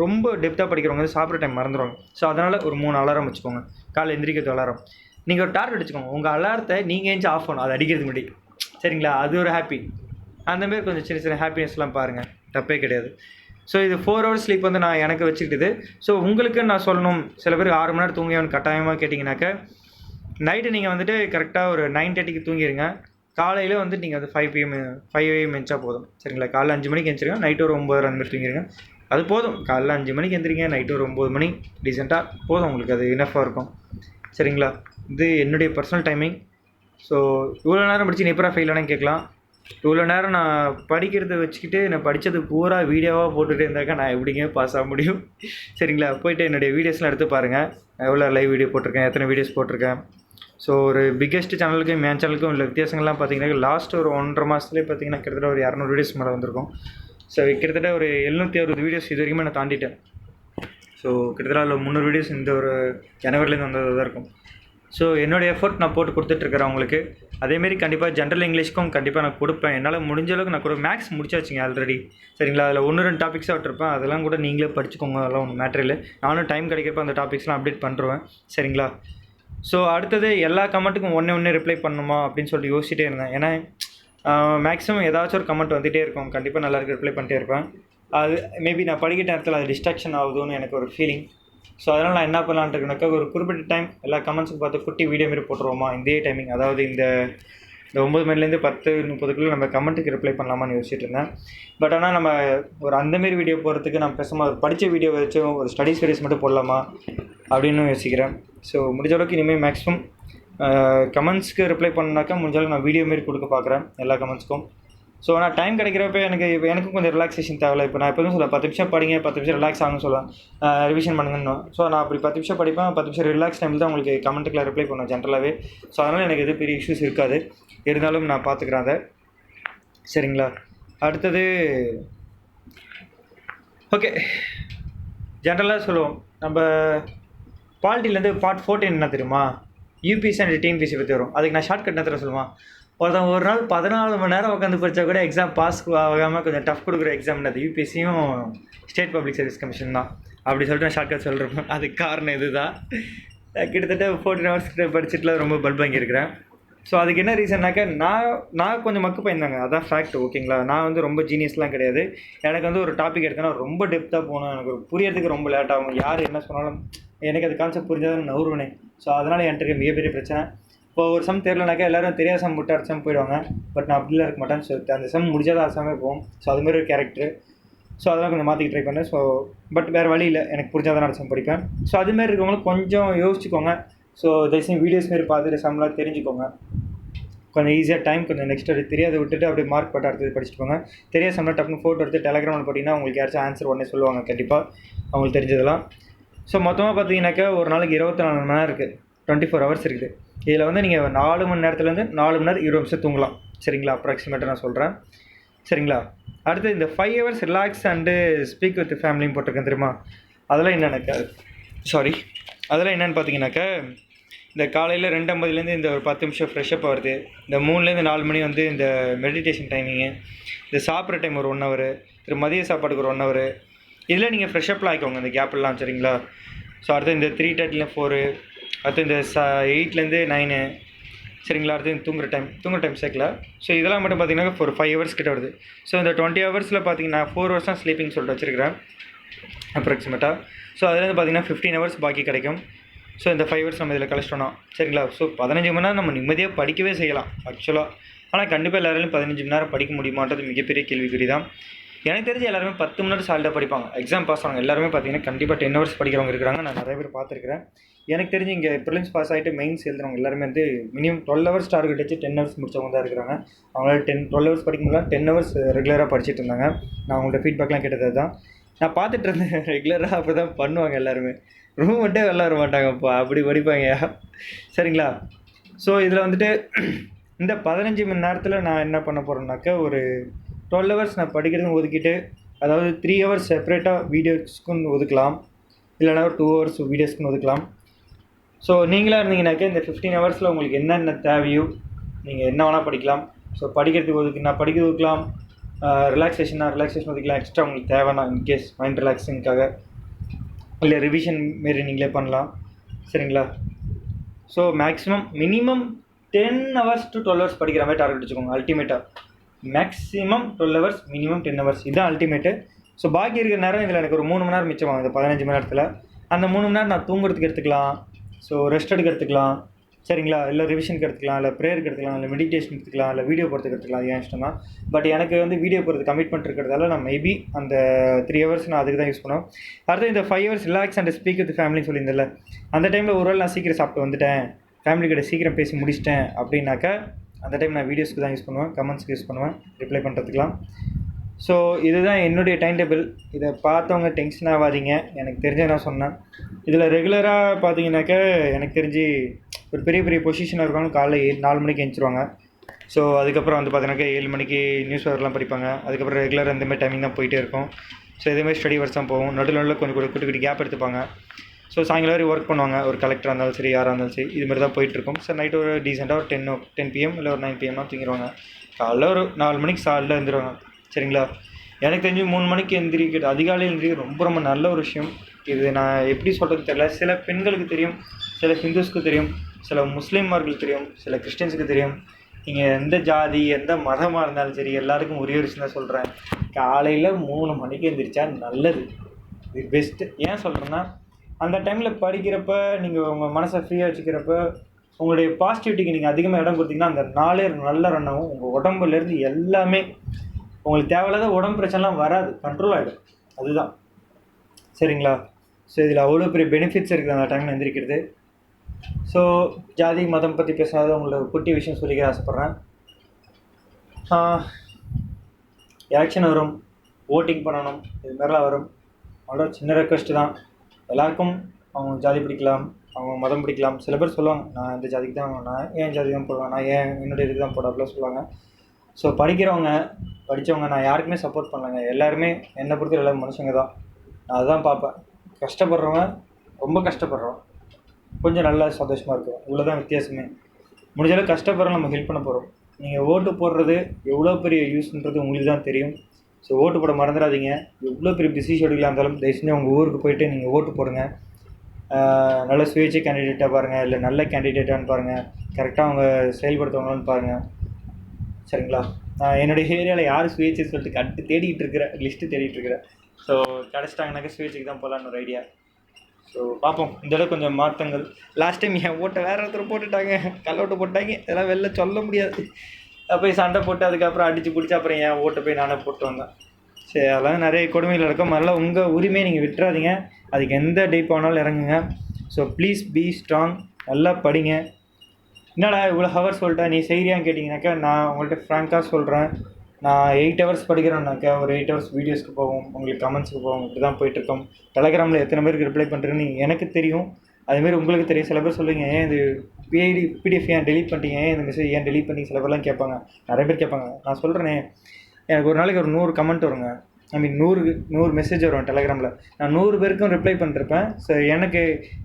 ரொம்ப டெப்த்தாக படிக்கிறவங்க வந்து சாப்பிட்ற டைம் மறந்துடுவாங்க. ஸோ அதனால் ஒரு 3 அலாரம் வச்சுக்கோங்க. காலையில் எந்திரிக்கிறது அலாரம். நீங்கள் ஒரு டார்கெட் வச்சுக்கோங்க, உங்கள் அலாரத்தை நீங்கள் ஏஞ்சி ஆஃப் பண்ணணும், அது அடிக்கிறதுக்கு முன்னாடி, சரிங்களா? அது ஒரு ஹாப்பி. அந்தமாரி கொஞ்சம் சின்ன சின்ன ஹாப்பினஸ்லாம் பாருங்கள், தப்பே கிடையாது. ஸோ இது 4 ஹவர்ஸ் ஸ்லீப் வந்து நான் எனக்கு வச்சுக்கிட்டது. ஸோ உங்களுக்கு நான் சொல்லணும், சில பேருக்கு 6 மணி நேரம் தூங்கியவன் கட்டாயமாக கேட்டிங்கனாக்கா, நைட்டு நீங்கள் வந்துட்டு கரெக்டாக ஒரு 9:30க்கு தூங்கிடுங்க. காலையில் வந்து நீங்கள் வந்து 5 AM எந்திரிச்சா போதும், சரிங்களா? காலைல 5 மணிக்கு எந்திரிங்க, நைட்டு ஒரு 9:30 அந்த மாதிரி தூங்கிடுங்க. அது போதும். காலைல 5 மணிக்கு எந்திரிங்க, நைட்டு ஒரு 9 மணி டீசெண்டாக போதும், உங்களுக்கு அது இனஃபாக இருக்கும், சரிங்களா? இது என்னுடைய பர்சனல் டைமிங். ஸோ இவ்வளோ நேரம் படித்து நீ எப்போ ஃபெயில் ஆனால் கேட்கலாம். இவ்வளோ நேரம் நான் படிக்கிறத வச்சுக்கிட்டு நான் படித்தது பூரா வீடியோவாக போட்டுகிட்டே இருந்தாக்கா நான் எப்படிங்க பாஸ் ஆக முடியும்? சரிங்களா? போய்ட்டு என்னுடைய வீடியோஸ்லாம் எடுத்து பாருங்கள், எவ்வளோ லைவ் வீடியோ போட்டிருக்கேன், எத்தனை வீடியோஸ் போட்டிருக்கேன். ஸோ ஒரு பிக்கெஸ்ட் சேனலுக்கும் என் சேனலுக்கும் உள்ள வித்தியாசங்கள்லாம் பார்த்தீங்கன்னா, லாஸ்ட் ஒரு 1.5 மாதத்துலேயே பார்த்தீங்கன்னா கிட்டத்தட்ட ஒரு 200 வீடியோஸ் மேலே வந்திருக்கும். ஸோ கிட்டத்தட்ட ஒரு 760 வீடியோஸ் இது வரைக்குமே நான் தாண்டிட்டேன். ஸோ கிட்டத்தட்ட அதில் 300 வீடியோஸ் இந்த ஒரு ஜனவரிலேருந்து வந்தது தான் இருக்கும். ஸோ என்னோடய எஃபர்ட் நான் போட்டு கொடுத்துட்ருக்கிறேன் உங்களுக்கு. அதேமாரி கண்டிப்பாக ஜென்ரல் இங்கிலீஷ்க்கும் கண்டிப்பாக நான் கொடுப்பேன். என்னால் முடிஞ்ச அளவுக்கு நான் கூட மேக்ஸ் முடிச்சாச்சுங்க ஆல்ரெடி, சரிங்களா? அதில் 1-2 டாபிக்ஸாக விட்டுருப்பேன், அதெல்லாம் கூட நீங்களே படிச்சுக்கோங்க, அதெல்லாம் ஒன்றும் மேட்ரு இல்லை. நானும் டைம் கிடைக்கிறப்ப அந்த டாபிக்ஸ்லாம் அப்டேட் பண்ணுறேன், சரிங்களா? ஸோ அடுத்தது எல்லா கமெண்ட்டுக்கும் ஒன்று ரிப்ளை பண்ணணுமா அப்படின்னு சொல்லிட்டு யோசிச்சிட்டே இருந்தேன். ஏன்னா மேக்ஸிமம் ஏதாச்சும் ஒரு கமெண்ட் வந்துகிட்டே இருக்கும், கண்டிப்பாக நல்லா இருக்கு ரிப்ளை பண்ணிட்டே இருப்பேன். அது மேபி நான் படிக்கிற நேரத்தில் அது டிஸ்ட்ராக்ஷன் ஆகுதுன்னு எனக்கு ஒரு ஃபீலிங். ஸோ அதனால் நான் என்ன பண்ணலான்ட்டு இருக்கேனாக்கா, ஒரு குறிப்பிட்ட டைம் எல்லா கமெண்ட்ஸும் பார்த்து குட்டி வீடியோ மாரி போட்டுருவோமா, இதே டைமிங், அதாவது இந்த 9 மணிலேருந்து 10:30க்குள்ளே நம்ம கமெண்ட்டுக்கு ரிப்ளை பண்ணலாமான்னு யோசிச்சுட்டு இருந்தேன். பட் ஆனால் நம்ம ஒரு அந்தமாரி வீடியோ போகிறதுக்கு நம்ம பேசாமல் ஒரு படித்த வீடியோ வச்சு ஒரு ஸ்டடீஸ் வீடியோஸ் மட்டும் போடலாமா அப்படின்னு யோசிக்கிறேன். ஸோ முடிஞ்ச அளவுக்கு இனிமேல் மேக்ஸிமம் கமெண்ட்ஸ்க்கு ரிப்ளை பண்ணாக்கா முடிஞ்ச அளவுக்கு நான் வீடியோ மாரி கொடுக்க பார்க்குறேன் எல்லா கமெண்ட்ஸ்க்கும். ஸோ ஆனால் டைம் கிடைக்கிறப்ப எனக்கும் கொஞ்சம் ரிலாக்ஸேஷன் தேவையில்ல. இப்போ நான் எப்போதும் சொல்லுவேன், 10 நிமிஷம் படிங்க, 10 நிமிஷம் ரிலாக்ஸ் ஆகுன்னு சொல்லுவேன், ரிவிஷன் பண்ணுங்கன்னு. ஸோ நான் அப்படி 10 நிமிஷம் படிப்பேன், 10 நிமிஷம் ரிலாக்ஸ் டைமில் தான் உங்களுக்கு கமெண்ட்டுக்குலாம் ரிப்ளை பண்ணுவேன் ஜென்ரலாகவே. ஸோ அதனால் எனக்கு எதுவும் பெரிய இஷ்யூஸ் இருக்காது, இருந்தாலும் நான் பார்த்துக்கிறேன் அதை, சரிங்களா? அடுத்தது ஓகே, ஜென்ரலாக சொல்லுவோம், நம்ம பாலிட்டிலேருந்து பார்ட் 14 என்ன தெரியுமா? யூபிஎஸ்சி அண்ட் டிஎன்பிஎஸ்சி பற்றி வரும். அதுக்கு நான் ஷார்ட்கட் என்ன சொல்லுவேன், ஒருத்தன் ஒரு நாள் 14 மணி நேரம் உட்காந்து படித்தா கூட எக்ஸாம் பாஸ் ஆகாமல் கொஞ்சம் டஃப் கொடுக்குற எக்ஸாம் அது யூபிஎஸ்சியும் ஸ்டேட் பப்ளிக் சர்வீஸ் கமிஷன் தான். அப்படி சொல்லிட்டு நான் ஷார்ட்கட் சொல்கிறேன். அதுக்கு காரணம் இது தான். கிட்டத்தட்ட 14 ஹவர்ஸ் கிட்ட படிச்சுட்டுலாம் ரொம்ப பல்ப் வாங்கியிருக்கிறேன். ஸோ அதுக்கு என்ன ரீசன்னாக்கா, நான் கொஞ்சம் மக்கு பயந்தாங்க, அதான் ஃபேக்ட், ஓகேங்களா? நான் வந்து ரொம்ப ஜீனியஸ்லாம் கிடையாது. எனக்கு வந்து ஒரு டாபிக் எடுத்தேன்னா ரொம்ப டெப்த்தாக போகணும், எனக்கு ஒரு புரியறதுக்கு ரொம்ப லேட் ஆகும். யார் என்ன சொன்னாலும் எனக்கு அது கான்செப்ட் புரிஞ்சாதான் நான் நவுருவேனே. ஸோ அதனால் என்கிட்ட இருக்க மிகப்பெரிய பிரச்சனை. இப்போ ஒரு சம் தெரியலனாக்கா எல்லோரும் தெரியாத சம் விட்டு அடுத்த சம் போயிடுவாங்க. பட் நான் அப்படிலாம் இருக்க மாட்டேன். ஸோ அந்த சம் முடிஞ்சாதான் அந்த சமே போகும். ஸோ அதுமாரி ஒரு கேரக்டர். ஸோ அதெல்லாம் கொஞ்சம் மாற்றிக்க ட்ரை பண்ணேன். ஸோ பட் வேறு வழி இல்லை, எனக்கு புரிஞ்சாதான் அடுத்த சம் படிப்பேன். ஸோ அதுமாரி இருக்கவங்களும் கொஞ்சம் யோசிச்சுக்கோங்க. ஸோ தயவுசெய்து வீடியோஸ் மாரி பார்த்துட்டு சம்லாம் தெரிஞ்சுக்கோங்க. கொஞ்சம் ஈஸியாக டைம் கொஞ்சம் நெக்ஸ்ட் தெரியாத விட்டுட்டு அப்படியே மார்க் போட்டு அடுத்தது படிச்சுக்கோங்க. தெரியாத சம்லாம் டக்குனு ஃபோட்டோ எடுத்து டெலகிராமில் போட்டிங்கன்னா உங்களுக்கு யாராச்சும் ஆன்சர் உடனே சொல்லுவாங்க கண்டிப்பாக, அவங்களுக்கு தெரிஞ்சதெல்லாம். ஸோ மொத்தமாக பார்த்தீங்கன்னாக்கா ஒரு நாளைக்கு 24 மணி நேரம் இருக்குது, 24 ஹவர்ஸ் இருக்குது. இதில் வந்து நீங்கள் 4 மணி நேரத்துலேருந்து 4 மணி நேரம் 20 நிமிஷம் தூங்கலாம், சரிங்களா? அப்ராக்சிமேட்டாக நான் சொல்கிறேன், சரிங்களா? அடுத்து இந்த 5 hours relax and speak with ஃபேமிலியும் போட்டிருக்கேன் தெரியுமா? அதெல்லாம் என்னென்னாக்கா அதெல்லாம் என்னென்னு பார்த்தீங்கன்னாக்கா, இந்த காலையில் 2:50லேருந்து இந்த ஒரு 10 நிமிஷம் ஃப்ரெஷ்அப் ஆகுது, இந்த 3லேருந்து 4 மணி வந்து இந்த மெடிடேஷன் டைமிங்கு, இந்த சாப்பிட்ற டைம் ஒரு 1 ஹவர், திரு மதிய சாப்பாட்டுக்கு ஒரு 1 ஹவர், இதில் நீங்கள் ஃப்ரெஷ்அப்லாம் ஆகிக்கோங்க இந்த கேப்லாம், சரிங்களா? ஸோ அடுத்து இந்த 3:30 4, அடுத்து இந்த 8லேருந்து 9, சரிங்களா? அடுத்து தூங்குற டைம் சேர்க்கல. ஸோ இதெல்லாம் மட்டும் பார்த்தீங்கன்னா ஒரு 5 ஹவர்ஸ் கிட்ட வருது. ஸோ இந்த 20 ஹவர்ஸில் பார்த்தீங்கன்னா 4 ஹவர்ஸ் தான் ஸ்லீப்பிங் சொல்லிட்டு வச்சுருக்கிறேன் அப்ராக்சிமேட்டாக. ஸோ அதுலேருந்து பார்த்தீங்கன்னா 15 ஹவர்ஸ் பாக்கி கிடைக்கும். ஸோ இந்த 5 ஹவர்ஸ் நம்ம இதில் கழிச்சிட்டோம்னா, சரிங்களா? ஸோ 15 மணி நேரம் நம்ம நிம்மதியாக படிக்கவே செய்யலாம் ஆக்சுவலாக. ஆனால் கண்டிப்பாக எல்லாராலையும் 15 மணி நேரம் படிக்க முடியுமான்றது மிகப்பெரிய கேள்விக்குறி தான். எனக்கு தெரிஞ்சு எல்லாருமே 10 மணி நேரம் சால்ட்டாக படிப்பாங்க. எக்ஸாம் பாஸ் ஆனவங்க எல்லாருமே பார்த்தீங்கன்னா கண்டிப்பாக 10 ஹவர்ஸ் படிக்கிறவங்க இருக்கிறாங்க. நான் நிறைய பேர் பார்த்துருக்கிறேன். எனக்கு தெரிஞ்சு இங்கே ப்ரிலிம்ஸ் பாஸ் ஆகிட்டு மெயின்ஸ் எழுதுறவங்க எல்லாருமே வந்து மினிமம் 12 ஹவர்ஸ் டார்கெட் வச்சு 10 ஹவர்ஸ் முடிச்சவங்க தான் இருக்கிறாங்க. அவங்களால 12 ஹவர்ஸ் படிக்க முடியல, 10 ஹவர்ஸ் ரெகுலராக படிச்சுட்டு இருந்தாங்க. நான் அவங்கள்ட்ட ஃபீட்பேக்லாம் கேட்டது தான். நான் பார்த்துட்டு இருந்தேன் ரெகுலராக அப்படி தான் பண்ணுவாங்க எல்லாருமே. ரூம் மட்டும் வெளில வர மாட்டாங்கப்பா, அப்படி படிப்பாங்க. சரிங்களா? ஸோ இதில் வந்துட்டு இந்த 15 மணி நேரத்தில் நான் என்ன பண்ண போகிறேன்னாக்கா, ஒரு 12 ஹவர்ஸ் நான் படிக்கிறதுக்கு ஒதுக்கிட்டு, அதாவது 3 ஹவர்ஸ் செப்பரேட்டாக வீடியோஸ்க்குன்னு ஒதுக்கலாம், இல்லைனா ஒரு 2 ஹவர்ஸ் வீடியோஸ்க்குன்னு ஒதுக்கலாம். ஸோ நீங்களாக இருந்தீங்கன்னாக்கா இந்த 15 ஹவர்ஸில் உங்களுக்கு என்னென்ன தேவையோ நீங்கள் என்ன வேணால் படிக்கலாம். ஸோ படிக்கிறதுக்கு ஒதுக்கு நான் படிக்கிறது ஒதுக்கலாம், ரிலாக்ஸேஷன் ஒதுக்கலாம், எக்ஸ்ட்ரா உங்களுக்கு தேவைன்னா இன்கேஸ் மைண்ட் ரிலாக்ஸிங்காக, இல்லை ரிவிஷன் மாரி நீங்களே பண்ணலாம். சரிங்களா? So minimum 10 hours to 12 hours படிக்கிற மாதிரி டார்கெட் வச்சுக்கோங்க. அல்டிமேட்டாக மேக்ஸிமம் 12 ஹவர்ஸ், மினிமம் 10 ஹவர்ஸ், இதுதான் அல்டிமேட்டு. ஸோ பாக்கி இருக்கிற நேரம் இதில் எனக்கு ஒரு 3 மணி நேரம் மிச்சமாகும். இந்த 15 மணி நேரத்தில் அந்த 3 மணி நேரம் நான் தூங்குறதுக்கு எடுத்துக்கலாம், ஸோ ரெஸ்ட் எடுக்க எடுத்துக்கலாம். சரிங்களா? இல்லை ரிவிஷனுக்கு எடுத்துக்கலாம், இல்லை ப்ரேயருக்கு எடுத்துக்கலாம், இல்லை மெடிடேஷன் எடுத்துக்கலாம், இல்லை வீடியோ போகிறதுக்கு எடுத்துக்கலாம். அது ஏன் இஷ்டம் தான். பட் எனக்கு வந்து வீடியோ போகிறது கமிட்மெண்ட் இருக்கிறதால நான் மேபி அந்த 3 ஹவர்ஸ் நான் அதுக்கு தான் யூஸ் பண்ணுவேன். அடுத்து இந்த 5 hours relax and speak with ஃபேமிலின்னு சொல்லியிருந்தேன்ல, அந்த டைமில் ஒருவேளை நான் சீக்கிரம் சாப்பிட்டு வந்துட்டேன், ஃபேமிலி கிட்ட சீக்கிரம் பேசி முடிச்சிட்டேன் அப்படின்னாக்கா அந்த டைம் நான் வீடியோஸ்க்கு தான் யூஸ் பண்ணுவேன், கமெண்ட்ஸ்க்கு யூஸ் பண்ணுவேன், ரிப்ளை பண்ணுறதுக்கலாம். ஸோ இதுதான் என்னுடைய டைம் டேபிள். இதை பார்த்தவங்க டென்ஷன் ஆகாதீங்க, எனக்கு தெரிஞ்ச நான் சொன்னேன். இதில் ரெகுலராக பார்த்தீங்கன்னாக்கா எனக்கு தெரிஞ்சு ஒரு பெரிய பெரிய பொசிஷனாக இருக்காங்க, காலைல 4 மணிக்கு எழுந்திருவாங்க. ஸோ அதுக்கப்புறம் வந்து பார்த்தீங்கன்னாக்கா 7 மணிக்கு நியூஸ் பேப்பர்லாம் படிப்பாங்க. அதுக்கப்புறம் ரெகுலர் அந்தமாதிரி டைமிங் தான் போயிட்டே இருக்கும். ஸோ இதேமாதிரி ஸ்டடி ஒர்க்ஸ் தான் போகும். நடுவில் கொஞ்சம் குட்டி குட்டி கேப் எடுத்துப்பாங்க. ஸோ சாயங்காலம் வரைக்கும் ஒர்க் பண்ணுவாங்க, ஒரு கலெக்டராக இருந்தாலும் சரி, யாராக இருந்தாலும் சரி, இதுமாதிரி தான் போயிட்டுருக்கும். ஸோ நைட்டு ஒரு டீசெண்டாக ஒரு 10 PM இல்லை ஒரு 9 PM தூங்கிடுவாங்க. காலைல ஒரு 4 மணிக்கு சாலில் எழுந்திருவாங்க. சரிங்களா? எனக்கு தெரிஞ்சு 3 மணிக்கு எந்திரிக்கிறது, அதிகாலையில் எந்திரிக்கிறது ரொம்ப ரொம்ப நல்ல ஒரு விஷயம். இது நான் எப்படி சொல்கிறது தெரியல. சில பெண்களுக்கு தெரியும், சில ஹிந்துஸ்க்கு தெரியும், சில முஸ்லீம்மார்களுக்கு தெரியும், சில கிறிஸ்டின்ஸுக்கு தெரியும். நீங்கள் எந்த ஜாதி எந்த மதமாக இருந்தாலும் சரி, எல்லாருக்கும் ஒரே ஒரு விஷயம் தான் சொல்கிறேன். காலையில் 3 மணிக்கு எந்திரிச்சா நல்லது, இது பெஸ்ட்டு. ஏன் சொல்கிறேன்னா, அந்த டைமில் படிக்கிறப்ப நீங்கள் உங்கள் மனசை ஃப்ரீயாக வச்சுக்கிறப்ப உங்களுடைய பாசிட்டிவிட்டிக்கு நீங்கள் அதிகமாக இடம் கொடுத்தீங்கன்னா அந்த நாளே நல்ல ரன் ஆகும். உங்கள் உடம்புலேருந்து எல்லாமே உங்களுக்கு தேவையில்லாத உடம்பு பிரச்சனைலாம் வராது, கண்ட்ரோல் ஆகிடும். அதுதான். சரிங்களா? ஸோ இதில் அவ்வளோ பெரிய பெனிஃபிட்ஸ் இருக்குது அந்த டைமில் எந்திரிக்கிறது. ஸோ ஜாதி மதம் பற்றி பேசாத உங்களுக்கு குட்டி விஷயம் சொல்லிக்க ஆசைப்பட்றேன். எலெக்ஷன் வரும், ஓட்டிங் பண்ணணும், இதுமாதிரிலாம் வரும். அவ்வளோ சின்ன ரெக்வெஸ்ட்டு தான். எல்லாருக்கும் அவங்க ஜாதி பிடிக்கலாம், அவங்க மதம் பிடிக்கலாம். சில பேர் சொல்லுவாங்க, நான் இந்த ஜாதிக்கு தான், நான் ஏன் ஜாதி தான் போடுவேன், நான் ஏன் என்னுடைய இதுக்கு தான் போட சொல்லுவாங்க. ஸோ படித்தவங்க நான் யாருக்குமே சப்போர்ட் பண்ணலைங்க. எல்லாருமே என்னை பொறுத்த எல்லாரும் மனுஷங்க தான். நான் அதுதான் பார்ப்பேன். கஷ்டப்படுறவங்க, ரொம்ப கஷ்டப்படுறோம், கொஞ்சம் நல்லா சந்தோஷமாக இருக்கும், இவ்வளோதான் வித்தியாசமே. முடிஞ்சாலும் கஷ்டப்படுறோம், நம்ம ஹெல்ப் பண்ண போகிறோம். நீங்கள் ஓட்டு போடுறது எவ்வளோ பெரிய யூஸ்ன்றது உங்களுக்கு தான் தெரியும். ஸோ ஓட்டு போட மறந்துடாதீங்க. எவ்வளோ பெரிய பிஸி ஷெடியூலாக இருந்தாலும் தயவு செஞ்சு உங்கள் ஊருக்கு போய்ட்டு நீங்கள் ஓட்டு போடுங்க. நல்ல சுயேட்சை கேண்டிடேட்டாக பாருங்கள், இல்லை நல்ல கேண்டிடேட்டான்னு பாருங்கள், கரெக்டாக அவங்க செயல்படுத்துவாங்கன்னு பாருங்கள். சரிங்களா? நான் என்னுடைய ஏரியாவில் யார் சுயேட்சை சொல்லிட்டு தேடிக்கிட்டு இருக்கிறேன், லிஸ்ட்டு தேடிட்டு இருக்கிறேன். ஸோ கிடச்சிட்டாங்கனாக்கா சுயேட்சைக்கு தான் போகலான்னு ஒரு ஐடியா. ஸோ பார்ப்போம். இந்த அளவுக்கு கொஞ்சம் மாற்றங்கள். லாஸ்ட் டைம் என் ஓட்டை வேறு ஒருத்தர் போட்டுட்டாங்க, கல்லோட்டை போட்டாங்க, இதெல்லாம் வெளில சொல்ல முடியாது. போய் சண்டை போட்டு அதுக்கப்புறம் அடித்து பிடிச்சி அப்புறம் என் ஓட்டை போய் நானே போட்டு வந்தேன். சரி, அதெல்லாம் நிறைய கொடுமைகள் இருக்கும். அதெல்லாம் உங்கள் உரிமையை நீங்கள் விட்டுறாதீங்க. அதுக்கு எந்த டைப் ஆனாலும் இறங்குங்க. ஸோ ப்ளீஸ் பி ஸ்ட்ராங், நல்லா படிங்க. என்னடா இவ்வளோ ஹவர்ஸ் சொல்லிட்டேன் நீ செய்கிறியான்னு கேட்டிங்கனாக்கா, நான் உங்கள்கிட்ட ஃப்ராங்காக சொல்கிறேன். நான் 8 ஹவர்ஸ் படிக்கிறேன்னாக்கா ஒரு 8 ஹவர்ஸ் வீடியோஸ்க்கு போவோம், உங்களுக்கு கமெண்ட்ஸுக்கு போவோம், இப்படி தான் போயிட்டுருக்கோம். டெலகிராமில் எத்தனை பேருக்கு ரிப்ளை பண்ணுறேன்னு எனக்கு தெரியும், அதுமாரி உங்களுக்கு தெரியும். சில பேர் சொல்லுவீங்க, ஏன் இது பிடிஎஃப் ஏன் டெலிட் பண்ணிட்டீங்க, ஏன் இந்த மெசேஜ் ஏன் டெலிட் பண்ணி, சில பேர்லாம் கேட்பாங்க, நிறைய பேர் கேட்பாங்க. நான் சொல்கிறேனே, எனக்கு ஒரு நாளைக்கு ஒரு 100 கமெண்ட் வருங்க, ஐ மீன் 100 மெசேஜ் வரும் டெலகிராமில். நான் 100 பேருக்கும் ரிப்ளை பண்ணிருப்பேன். ஸோ எனக்கு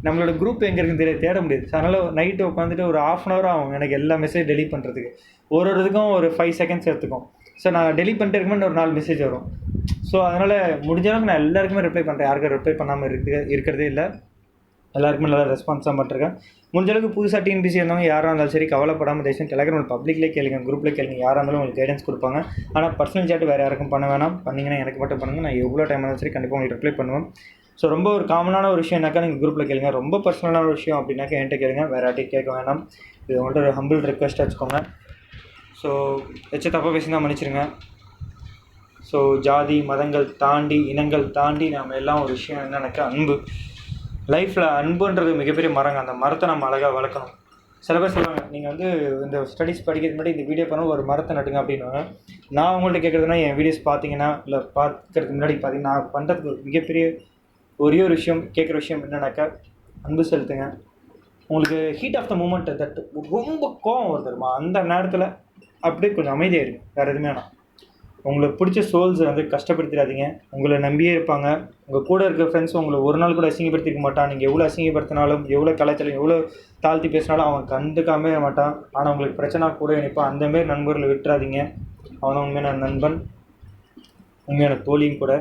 நம்மளோட குரூப் எங்கே இருக்குன்னு தேட முடியாது. ஸோ அதனால் நைட்டு உட்காந்துட்டு ஒரு 1/2 hour ஆகும் எனக்கு எல்லா மெசேஜ் டெலிட் பண்ணுறதுக்கு. ஒரு இதுக்கும் ஒரு 5 seconds எடுத்துக்கும். ஸோ நான் டெலிட் பண்ணிட்டு இருக்கும்போது ஒரு 4 மெசேஜ் வரும். ஸோ அதனால் முடிஞ்ச அளவுக்கு நான் எல்லாருக்குமே ரிப்ளை பண்ணுறேன். யாருக்கும் ரிப்ளை பண்ணாமல் இருக்கிறதே இல்லை. எல்லாருக்குமே நல்லா ரெஸ்பான்ஸாக பண்ணிருக்கேன். முடிஞ்சளவுக்கு புதுசாக டிஎன்பிசி இருந்தவங்க யாராக இருந்தாலும் சரி, கவலைப்படாமல் தயவுசெய்து டெலகிராமில் பப்ளிக்லேயே கேளுங்க, குரூப்பில் கேளுங்க, யாராக இருந்தாலும் உங்களுக்கு கைடன்ஸ் கொடுப்பாங்க. ஆனால் பர்சனல் சாட் வேறு யாருக்கும் பண்ண வேணாம். பண்ணிங்கன்னா எனக்கு மட்டும் பண்ணுங்கள். நான் எவ்வளோ டைம் இருந்தாலும் சரி கண்டிப்பாக உங்களுக்கு ரிப்ளை பண்ணுவேன். ஸோ ரொம்ப ஒரு காமனான ஒரு விஷயம்னாக்கா நீங்கள் குரூப்பில் கேளுங்க. ரொம்ப பர்சனலான ஒரு விஷயம் அப்படின்னாக்கா என்கிட்ட கேளுங்க, வேறு யார்ட்டையும் கேட்க வேணாம். இது உங்கள்கிட்ட ஒரு ஹம்பிள் ரெக்வெஸ்ட்டாக வச்சுக்கோங்க. ஸோ தப்பாக பேசி தான் மன்னிச்சிருங்க. ஸோ ஜாதி மதங்கள் தாண்டி, இனங்கள் தாண்டி நம்ம எல்லாம் ஒரு விஷயம் என்னன்னாக்கா அன்பு. லைஃப்பில் அன்புன்றது மிகப்பெரிய மரங்க. அந்த மரத்தை நம்ம அழகாக வளர்க்கணும். சில பேர் சொல்லுவாங்க நீங்கள் வந்து இந்த ஸ்டடீஸ் படிக்கிறதுக்கு முன்னாடி இந்த வீடியோ பண்ண ஒரு மரத்தை நட்டுங்க அப்படின்வாங்க. நான் உங்கள்கிட்ட கேட்குறதுனா என் வீடியோஸ் பார்த்தீங்கன்னா இல்லை பார்க்கறதுக்கு முன்னாடி பார்த்தீங்கன்னா நான் பண்ணுறதுக்கு ஒரு மிகப்பெரிய ஒரே ஒரு விஷயம் கேட்குற விஷயம் என்னன்னாக்கா அன்பு செலுத்துங்க. உங்களுக்கு heat of the moment that ரொம்ப கோவம் வருது தெரியுமா, அந்த நேரத்தில் அப்படியே கொஞ்சம் அமைதியாயிருங்க. வேறு எதுவுமே வேணாம். உங்களுக்கு பிடிச்ச சோல்ஸை வந்து கஷ்டப்படுத்திடாதீங்க. உங்களை நம்பியே இருப்பாங்க. உங்கள் கூட இருக்கிற ஃப்ரெண்ட்ஸ் உங்களை ஒரு நாள் கூட அசிங்கப்படுத்திக்க மாட்டான். நீங்கள் எவ்வளோ அசிங்கப்படுத்தினாலும் எவ்வளோ கலாச்சாரம் எவ்வளோ தாழ்த்தி பேசினாலும் அவன் கண்டுக்காமே மாட்டான். ஆனால் உங்களுக்கு பிரச்சனை கூட நிற்பான். அந்தமாரி நண்பர்களை விட்டுறாதீங்க. அவன் உண்மையான நண்பன், உண்மையான தோழியும் கூட.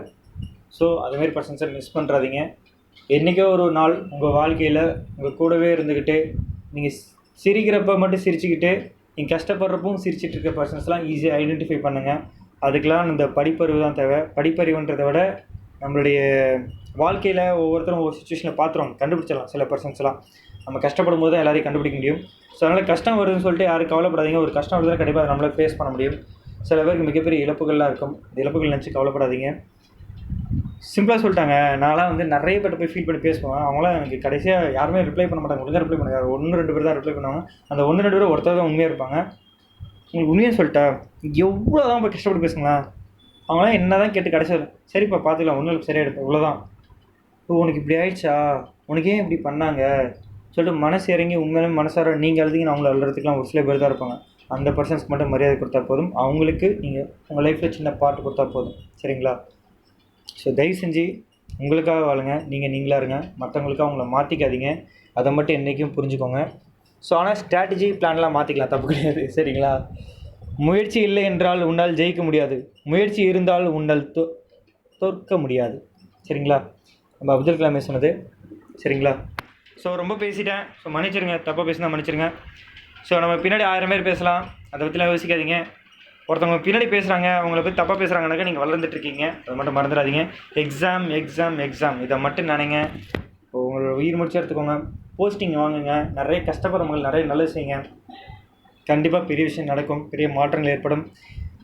ஸோ அதுமாரி பர்சன்ஸை மிஸ் பண்ணுறாதீங்க. என்றைக்கோ ஒரு நாள் உங்கள் வாழ்க்கையில் உங்கள் கூடவே இருந்துக்கிட்டு நீங்கள் சிரிக்கிறப்ப மட்டும் சிரிச்சுக்கிட்டு நீங்கள் கஷ்டப்படுறப்பவும் சிரிச்சிட்டு இருக்க பர்சன்ஸ்லாம் ஈஸியாக ஐடென்டிஃபை பண்ணுங்கள். அதுக்கெலாம் இந்த படிப்பறிவு தான் தேவை. படிப்பறிவுன்றதை விட நம்மளுடைய வாழ்க்கையில் ஒவ்வொருத்தரும் ஒவ்வொரு சுச்சுவேஷனில் பார்த்துருவாங்க, கண்டுபிடிச்சிடலாம். சில பர்சன்ஸ்லாம் நம்ம கஷ்டப்படும் போது தான் எல்லாரையும் கண்டுபிடிக்க முடியும். ஸோ அதனால் கஷ்டம் வருதுன்னு சொல்லிட்டு யாரும் கவலைப்படாதீங்க. ஒரு கஷ்டம் வருதுன்னா கண்டிப்பாக அதை நம்மளால் ஃபேஸ் பண்ண முடியும். சில பேருக்கு மிகப்பெரிய இழப்புகள்லாம் இருக்கும். இந்த இழப்புகள் நினச்சி கவலைப்படாதீங்க. சிம்பிளாக சொல்லிட்டாங்க. நான்லாம் வந்து நிறைய பேர்ட்ட போய் ஃபீல் பண்ணி பேசுவேன். அவங்களாம் எனக்கு கடைசியாக யாருமே ரிப்ளை பண்ண மாட்டாங்க. ஒழுங்காக ரிப்ளை பண்ணாங்க. 1-2 பேர் தான் ரிப்ளை பண்ணுவாங்க. அந்த 1-2 பேர் ஒருத்தர் தான் உண்மையாக இருப்பாங்க. உங்களுக்கு உண்மையாக சொல்லிட்டா எவ்வளோ தான் போய் கஷ்டப்பட்டு பேசுங்களேன், அவங்களாம் என்ன தான் கேட்டு கடைசியில் சரிப்பா பார்த்துக்கலாம், ஒன்றும் சரியாக எடுப்பேன், இவ்வளோதான். உனக்கு இப்படி ஆயிடுச்சா, உனக்கு ஏன் இப்படி பண்ணாங்க சொல்லிட்டு மனசு இறங்கி உண்மையிலும் மனசார நீங்கள் அழுதிங்கன்னு அவங்கள அழுறதுக்குலாம் ஒரு சில பேர் தான் இருப்பாங்க. அந்த பர்சன்ஸ்க்கு மட்டும் மரியாதை கொடுத்தா போதும். அவங்களுக்கு நீங்கள் உங்கள் லைஃப்பில் சின்ன பாட்டு கொடுத்தா போதும். சரிங்களா? ஸோ தயவு செஞ்சு உங்களுக்காக வாழுங்க. நீங்கள் நீங்களாக இருங்க. மற்றவங்களுக்காக அவங்கள மாற்றிக்காதீங்க. அதை மட்டும் என்றைக்கும் புரிஞ்சுக்கோங்க. ஸோ ஆனால் ஸ்ட்ராட்டஜி பிளான்லாம் மாற்றிக்கலாம், தப்பு கிடையாது. சரிங்களா? முயற்சி இல்லை என்றால் உன்னால் ஜெயிக்க முடியாது, முயற்சி இருந்தால் உன்னால் தோற்க முடியாது. சரிங்களா? நம்ம அப்துல் கலாமே சொன்னது. சரிங்களா? ஸோ ரொம்ப பேசிட்டேன். ஸோ மன்னிச்சிருங்க, தப்பாக பேசினா மன்னிச்சிருங்க. ஸோ நம்ம பின்னாடி 1000 பேர் பேசலாம், அதை பற்றிலாம் யோசிக்காதீங்க. ஒருத்தவங்க பின்னாடி பேசுகிறாங்க, அவங்கள பற்றி தப்பாக பேசுகிறாங்கனாக்கா நீங்கள் வளர்ந்துட்டுருக்கீங்க. அதை மட்டும் மறந்துடாதீங்க. எக்ஸாம் எக்ஸாம் எக்ஸாம் இதை மட்டும் நினைங்க. உங்களோட உயிர் முடிச்சு எடுத்துக்கோங்க. போஸ்டிங் வாங்குங்க. நிறைய கஷ்டப்படுறவங்க நிறைய நல்லது செய்யுங்க. கண்டிப்பாக பெரிய விஷயம் நடக்கும், பெரிய மாற்றங்கள் ஏற்படும்.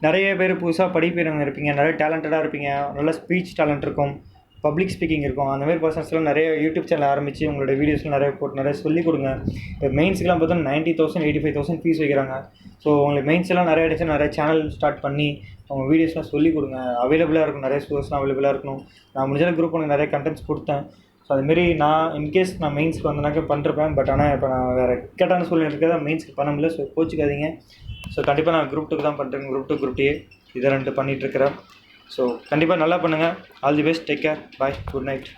நிறைய பேர் புதுசாக படிப்பவங்க இருப்பீங்க, நிறைய டேலண்டடாக இருப்பீங்க, நல்ல ஸ்பீச் டேலண்ட் இருக்கும், பப்ளிக் ஸ்பீக்கிங் இருக்கும். அந்தமாதிரி பர்சன்ஸ்லாம் நிறைய யூடியூப் சேனல் ஆரம்பித்து உங்களோட வீடியோஸ்லாம் நிறைய போட்டு நிறைய சொல்லிக் கொடுங்க. இப்போ மெயின்ஸுக்கெலாம் பார்த்தா 90,000 85,000 ஃபீஸ் வைக்கிறாங்க. ஸோ உங்களுக்கு மெயின்ஸ்லாம் நிறைய அடிச்சு நிறைய சேனல் ஸ்டார்ட் பண்ணி அவங்க வீடியோஸ்லாம் சொல்லிக் கொடுங்க. அவைலபிளாக இருக்கும், நிறைய சோர்ஸ்லாம் அவைலபிளாக இருக்கணும். நான் முடிஞ்ச குரூப் உங்களுக்கு நிறைய கண்டென்ட்ஸ் கொடுத்தேன். ஸோ அதுமாரி நான் இன்கேஸ் நான் மெயின்ஸ்க்கு வந்தனாக்கா பண்ணிருப்பேன். பட் ஆனால் இப்போ நான் வேறு கேட்டான சூழ்நிலை இருக்கிறதா மெயின்ஸ்க்கு பண்ண முடியல. ஸோ கோச்சிக்காதீங்க. ஸோ கண்டிப்பாக நான் குரூப் 2 தான் பண்ணுறேன். குரூப் 2 குரூப் 2 இதை 2 பண்ணிகிட்ருக்கிறேன். ஸோ கண்டிப்பாக நல்லா பண்ணுங்கள். All the best. Take care. Bye. Good night.